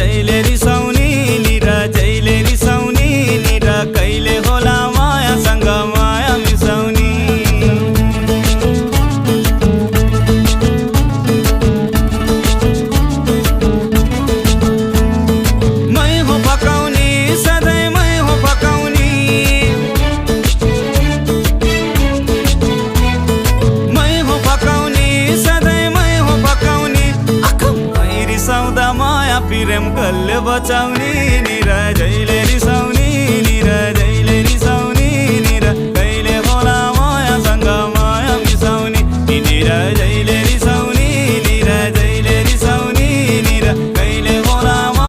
जैले रिसाउने निरा जैले रिसाउने निरा कहिले होला मायासँग माया मिसाउने मै हो पकाउने सधैँ मै हो पकाउने मै हो पकाउने सधैँ मै हो पकाउने मै रिसाउँदा माया प्रेम कसले बचाउने निरा जैले रिसाउने